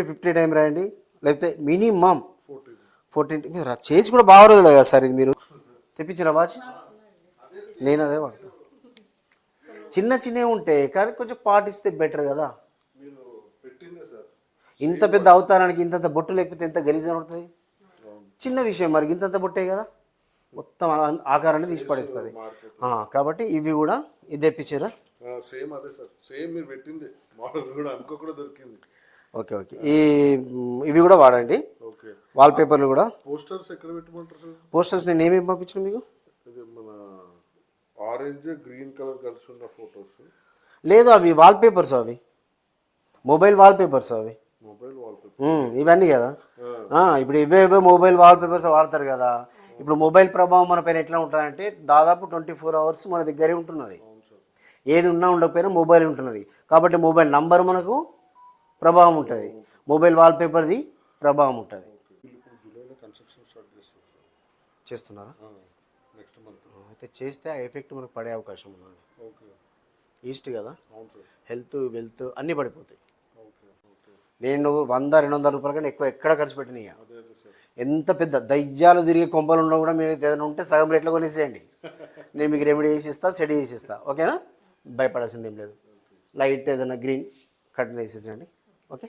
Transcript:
50 time రాయండి, లేకపోతే minimum 14 మీరు చేసి కూడా బాగా రోజులు కదా సార్. ఇది మీరు తెప్పించిన వాచ్ నేను అదే వాడతా. చిన్న చిన్నవి ఉంటాయి కానీ కొంచెం పాటిస్తే బెటర్ కదా. ఇంత పెద్ద అవతారానికి ఇంతంత బొట్టు లేకపోతే ఎంత గలీజ్ పడుతుంది. చిన్న విషయం మరి ఇంతంత బొట్టే కదా మొత్తం ఆకారాన్ని తీసి పడేస్తుంది. కాబట్టి ఇవి కూడా ఇది తెప్పించారా? సేమ్ అదే సార్, సేమ్ మీరు పెట్టింది మోడల్ కూడా అనుకోకుండా దొరికింది. Okay okay. ఇవి కూడా వాడండి. ఓకే. వాల్ పేపర్లు కూడా. పోస్టర్స్ ఎక్కడ పెట్టమంటారు? పోస్టర్స్ నేను ఏమేమి పంపించాను మీకు? ఇది మన ఆరెంజ్ గ్రీన్ కలర్ కలిసి ఉన్న ఫొటోస్. లేదు అవి వాల్ పేపర్స్, అవి మొబైల్ వాల్ పేపర్స్, అవి మొబైల్ వాల్ పేపర్ ఇవన్నీ కదా. ఇప్పుడు ఇవే మొబైల్ వాల్ పేపర్స్ వాడతారు కదా. ఇప్పుడు మొబైల్ ప్రభావం మన పైన ఎట్లా ఉంటుందంటే దాదాపు 24 hours మన దగ్గరే ఉంటున్నది. ఏది ఉన్నా ఉండకపోయినా మొబైల్ ఉంటున్నది. కాబట్టి మొబైల్ నంబర్ మనకు ప్రభావం ఉంటుంది, మొబైల్ వాల్పేపర్ది ప్రభావం ఉంటుంది. చేస్తున్నారా? నెక్స్ట్ మంత్ అయితే చేస్తే ఆ ఎఫెక్ట్ మనకు పడే అవకాశం ఉన్నది. ఈస్ట్ కదా, హెల్త్ వెల్త్ అన్నీ పడిపోతాయి. నేను 100-200 రూపాయల కన్నా ఎక్కువ ఎక్కడ ఖర్చు పెట్టినాయి. ఎంత పెద్ద దయ్యాలు తిరిగే కొంపలు ఉన్నా కూడా మీరు ఏదైనా ఉంటే సగం రేట్లో కొనేసేయండి. నేను మీకు రెమెడీ చేసి ఇస్తా, సెట్ చేసి ఇస్తా. ఓకేనా? భయపడాల్సింది ఏం లేదు. లైట్ ఏదైనా గ్రీన్ కట్ వేసేసేయండి. ఓకే.